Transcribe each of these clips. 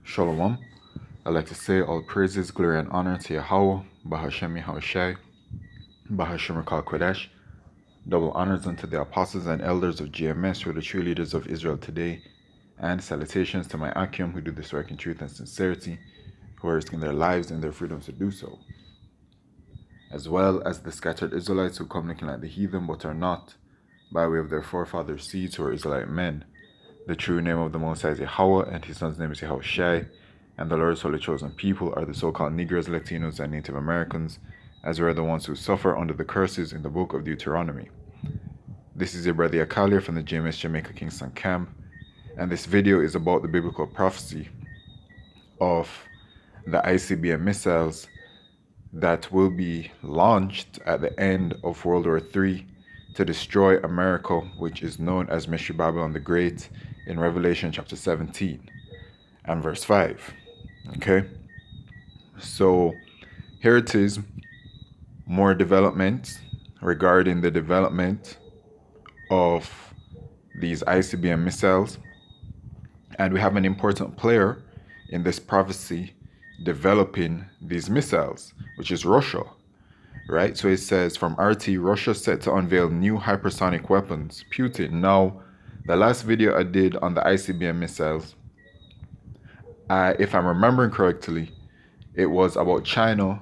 Shalom. I'd like to say all praises, glory, and honor to Yahweh, Bahashem Yahushai, Bahashem Rakal Kodesh. Double honors unto the apostles and elders of GMS, who are the true leaders of Israel today, and salutations to my Akim, who do this work in truth and sincerity, who are risking their lives and their freedoms to do so, as well as the scattered Israelites who come looking like the heathen but are not, by way of their forefathers' seeds who are Israelite men. The true name of the Most High is Yahweh, and his son's name is Yahushai, and the Lord's holy chosen people are the so-called Negroes, Latinos, and Native Americans, as we are the ones who suffer under the curses in the book of Deuteronomy. This is your brother Akalia from the GMS Jamaica Kingston camp, and this video is about the biblical prophecy of the ICBM missiles that will be launched at the end of World War III to destroy America, which is known as Mystery Babylon the Great in Revelation chapter 17 and verse 5. Okay, so here it is, more development regarding the development of these ICBM missiles, and we have an important player in this prophecy developing these missiles, which is Russia, right? So it says from RT, Russia set to unveil new hypersonic weapons, Putin. Now, the last video I did on the ICBM missiles, if I'm remembering correctly, it was about China,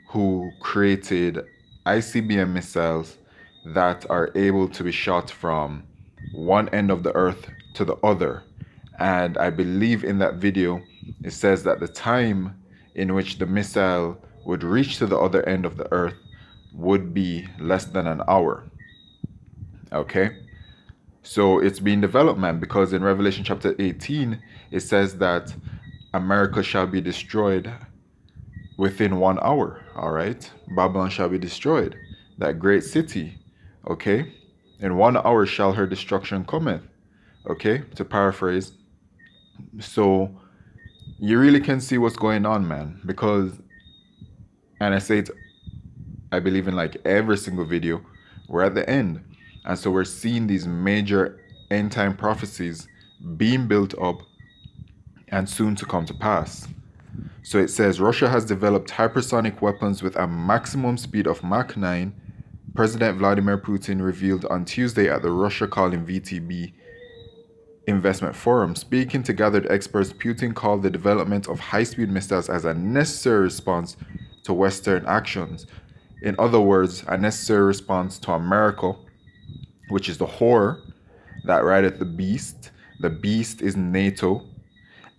who created ICBM missiles that are able to be shot from one end of the earth to the other. And I believe in that video, it says that the time in which the missile would reach to the other end of the earth would be less than an hour. Okay? So it's being developed, man, because in Revelation chapter 18, it says that America shall be destroyed within 1 hour, all right? Babylon shall be destroyed, that great city, okay? In 1 hour shall her destruction cometh, okay? To paraphrase. So you really can see what's going on, man, because, and I say it, I believe in like every single video, we're at the end. And so we're seeing these major end time prophecies being built up and soon to come to pass. So it says, Russia has developed hypersonic weapons with a maximum speed of Mach 9, President Vladimir Putin revealed on Tuesday at the Russia Calling VTB Investment Forum. Speaking to gathered experts, Putin called the development of high-speed missiles as a necessary response to Western actions. In other words, a necessary response to America, which is the whore that rideth the beast. The beast is NATO.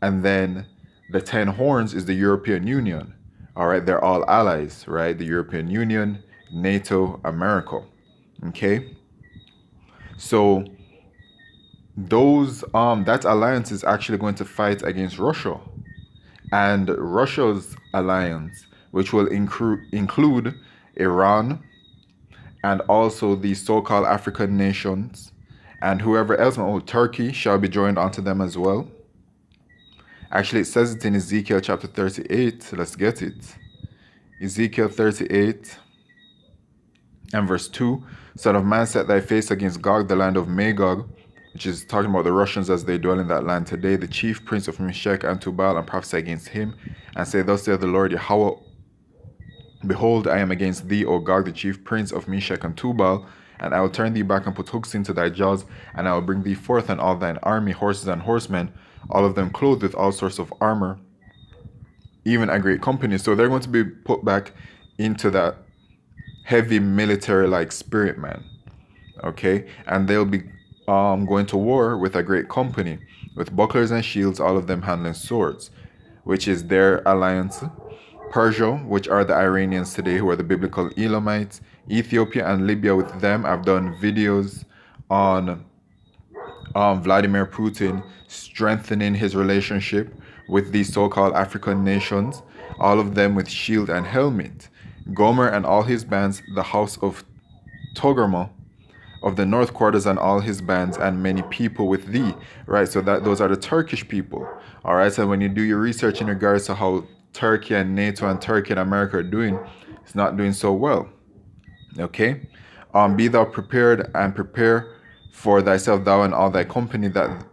And then the 10 horns is the European Union. All right, they're all allies, right? The European Union, NATO, America. Okay? So those that alliance is actually going to fight against Russia. And Russia's alliance, which will include Iran and also the so-called African nations and whoever else, Turkey shall be joined onto them as well. Actually, it says it in Ezekiel chapter 38. Let's get it. Ezekiel 38 and verse 2. Son of man, set thy face against Gog, the land of Magog, which is talking about the Russians as they dwell in that land today, the chief prince of Meshech and Tubal, and prophesy against him, and say, thus saith the Lord Yahweh, behold, I am against thee, O Gog, the chief prince of Meshech and Tubal, and I will turn thee back and put hooks into thy jaws, and I will bring thee forth and all thine army, horses and horsemen, all of them clothed with all sorts of armor, even a great company. So they're going to be put back into that heavy military-like spirit, man. Okay? And they'll be going to war with a great company, with bucklers and shields, all of them handling swords, which is their alliance. Persia, which are the Iranians today, who are the biblical Elamites. Ethiopia and Libya with them. I've done videos on Vladimir Putin strengthening his relationship with these so-called African nations, all of them with shield and helmet. Gomer and all his bands, the house of Togarmah of the north quarters and all his bands, and many people with thee, right? So that those are the Turkish people, all right? So when you do your research in regards to how Turkey and NATO and Turkey and America are doing, it's not doing so well, okay? Be thou prepared and prepare for thyself, thou and all thy company, that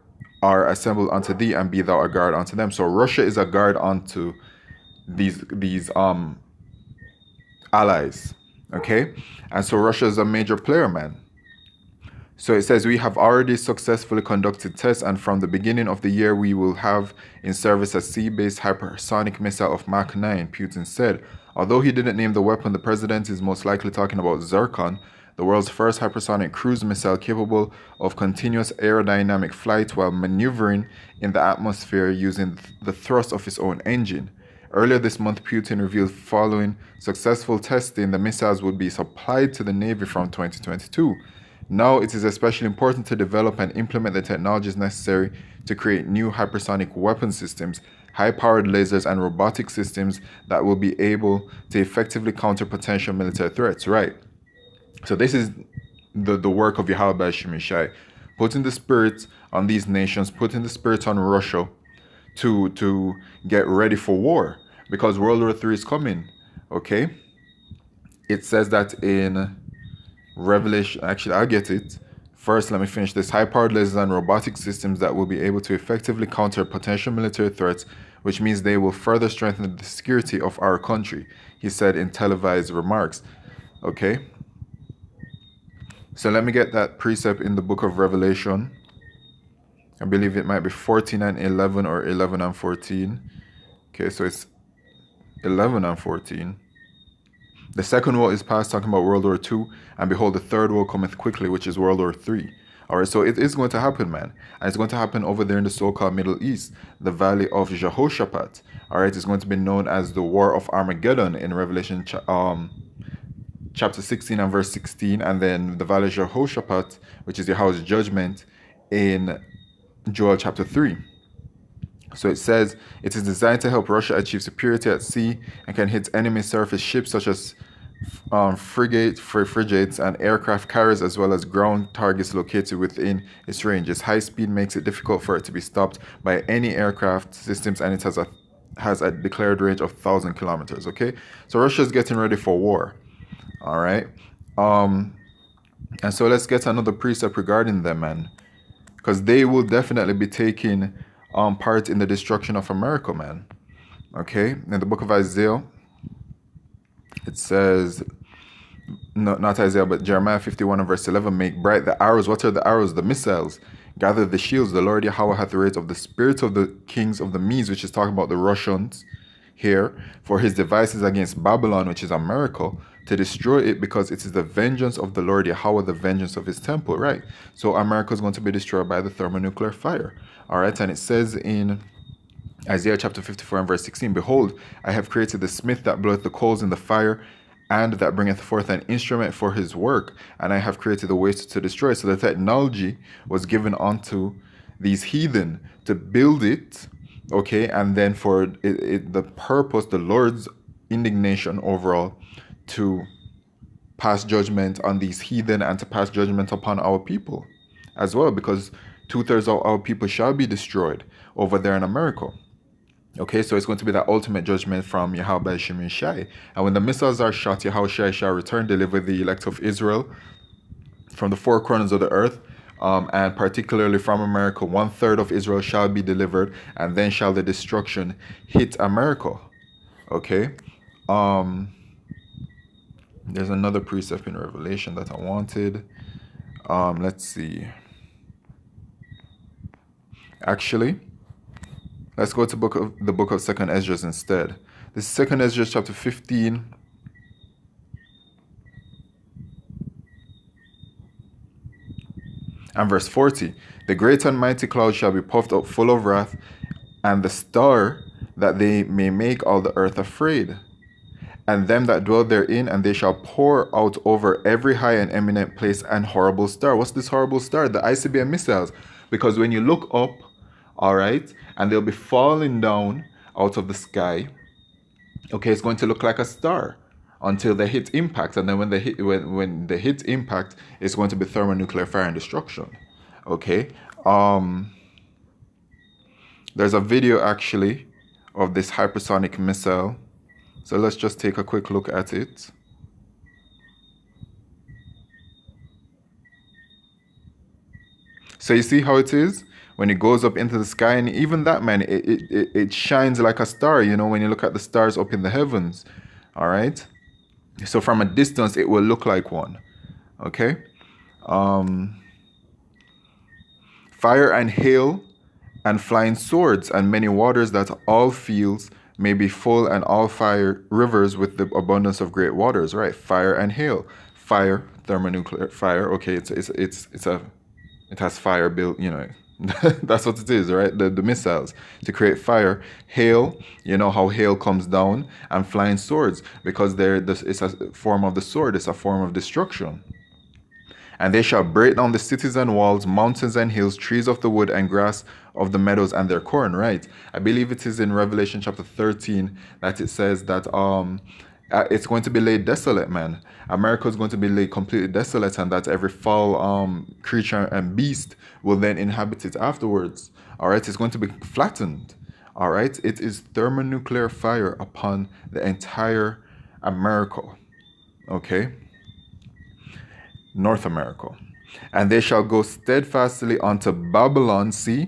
are assembled unto thee, and be thou a guard unto them. So Russia is a guard unto these allies. Okay, and so Russia is a major player, man. So it says, we have already successfully conducted tests, and from the beginning of the year, we will have in service a sea-based hypersonic missile of Mach 9, Putin said. Although he didn't name the weapon, the president is most likely talking about Zircon, the world's first hypersonic cruise missile capable of continuous aerodynamic flight while maneuvering in the atmosphere using the thrust of its own engine. Earlier this month, Putin revealed following successful testing, the missiles would be supplied to the Navy from 2022. Now it is especially important to develop and implement the technologies necessary to create new hypersonic weapon systems, high-powered lasers, and robotic systems that will be able to effectively counter potential military threats. Right. So this is the work of Yahweh Shemishai, putting the spirit on these nations, putting the spirit on Russia to get ready for war, because World War III is coming. Okay. It says that in Revelation, actually, I'll get it. First, let me finish this. High-powered lasers and robotic systems that will be able to effectively counter potential military threats, which means they will further strengthen the security of our country, he said in televised remarks. Okay? So let me get that precept in the book of Revelation. I believe it might be 14 and 11 or 11 and 14. Okay, so it's 11 and 14. The second woe is past, talking about World War II, and behold, the third woe cometh quickly, which is World War III. All right, so it is going to happen, man. And it's going to happen over there in the so-called Middle East, the Valley of Jehoshaphat. All right, it's going to be known as the War of Armageddon in Revelation chapter 16 and verse 16, and then the Valley of Jehoshaphat, which is Yahweh's judgment, in Joel chapter 3. So it says, it is designed to help Russia achieve superiority at sea and can hit enemy surface ships such as frigates and aircraft carriers, as well as ground targets located within its range. Its high speed makes it difficult for it to be stopped by any aircraft systems, and it has a declared range of 1,000 kilometers. Okay, so Russia is getting ready for war. All right, and so let's get another precept regarding them, man, because they will definitely be taking part in the destruction of America, man. Okay, in the book of Isaiah, it says, no, not Isaiah, but Jeremiah 51 and verse 11, make bright the arrows. What are the arrows? The missiles. Gather the shields. The Lord Yahweh hath raised of the spirits of the kings of the Medes, which is talking about the Russians here, for his devices against Babylon, which is America, to destroy it, because it is the vengeance of the Lord Yahweh, the vengeance of his temple, right? So America is going to be destroyed by the thermonuclear fire. All right, and it says in Isaiah chapter 54 and verse 16, behold, I have created the smith that bloweth the coals in the fire, and that bringeth forth an instrument for his work, and I have created the waste to destroy. So the technology was given unto these heathen to build it, okay, and then for the purpose, the Lord's indignation overall, to pass judgment on these heathen and to pass judgment upon our people as well, because 2/3 of our people shall be destroyed over there in America. Okay, so it's going to be that ultimate judgment from Yahweh Shemishai. And when the missiles are shot, Yahweh shall return, deliver the elect of Israel from the four corners of the earth, and particularly from America. 1/3 of Israel shall be delivered, and then shall the destruction hit America. Okay, there's another precept in Revelation that I wanted. Let's see. Actually, let's go to the book of 2nd Esdras instead. This is 2nd Esdras chapter 15. And verse 40. The great and mighty cloud shall be puffed up full of wrath, and the star, that they may make all the earth afraid, and them that dwell therein, and they shall pour out over every high and eminent place an horrible star. What's this horrible star? The ICBM missiles. Because when you look up, all right, and they'll be falling down out of the sky, okay, it's going to look like a star until they hit impact, and then when they hit impact, it's going to be thermonuclear fire and destruction. Okay, there's a video actually of this hypersonic missile, so let's just take a quick look at it. So you see how it is when it goes up into the sky, and even that, man, it shines like a star. You know, when you look at the stars up in the heavens, all right. So from a distance, it will look like one. Okay. Fire and hail and flying swords and many waters, that all fields may be full, and all fire rivers with the abundance of great waters. Right. Fire and hail. Fire, thermonuclear fire. Okay. It has fire built, you know. That's what it is, right? The missiles to create fire. Hail, you know how hail comes down, and flying swords, because it's a form of the sword, it's a form of destruction. And they shall break down the cities and walls, mountains and hills, trees of the wood and grass of the meadows and their corn. Right. I believe it is in Revelation chapter 13 that it says that it's going to be laid desolate, man. America is going to be laid completely desolate, and that every foul creature and beast will then inhabit it afterwards. All right. It's going to be flattened. All right. It is thermonuclear fire upon the entire America. Okay. North America. And they shall go steadfastly unto Babylon, see,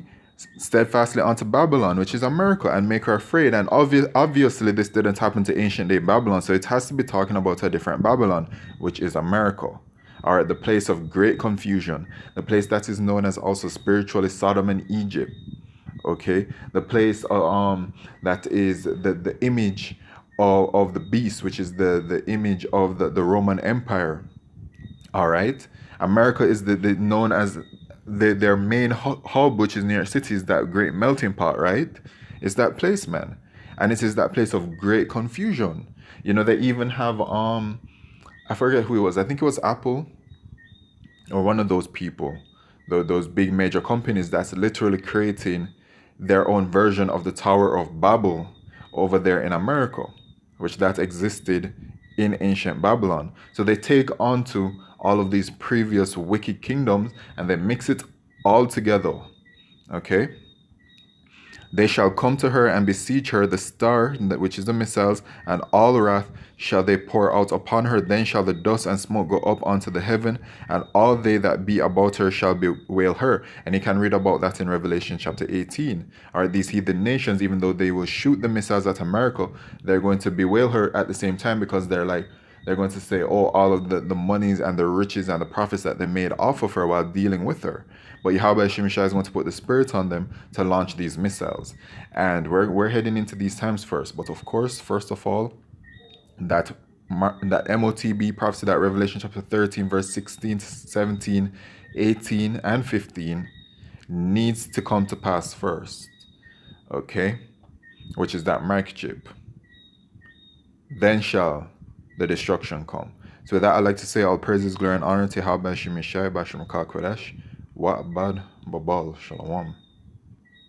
steadfastly unto Babylon, which is America, and make her afraid. And obviously this didn't happen to ancient day Babylon, so it has to be talking about a different Babylon, which is America. All right, the place of great confusion, the place that is known as also spiritually Sodom and Egypt. Okay, the place that is the image of the beast, which is the image of the Roman Empire. All right. America is the known as their main hub, which is near cities, that great melting pot, right? It's that place, man. And it is that place of great confusion. You know, they even have I forget who it was. I think it was Apple or one of those people, those big major companies that's literally creating their own version of the Tower of Babel over there in America, which that existed in ancient Babylon. So they take onto all of these previous wicked kingdoms and they mix it all together. Okay. They shall come to her and beseech her, the star, which is the missiles, and all wrath shall they pour out upon her. Then shall the dust and smoke go up unto the heaven, and all they that be about her shall bewail her. And you can read about that in Revelation chapter 18. All right, these heathen nations, even though they will shoot the missiles at America, they're going to bewail her at the same time, because they're going to say, oh, all of the monies and the riches and the profits that they made off of her while dealing with her. But Yahweh Shemishai is going to put the spirit on them to launch these missiles. And we're heading into these times first. But of course, first of all, that MOTB prophecy, that Revelation chapter 13, verse 16, 17, 18, and 15 needs to come to pass first. Okay? Which is that mark chip. Then shall the destruction come. So with that, I'd like to say all praises, glory, and honor to Yahweh Shemishai, Bashim Kodesh, Wa Abad Babal, Shalom.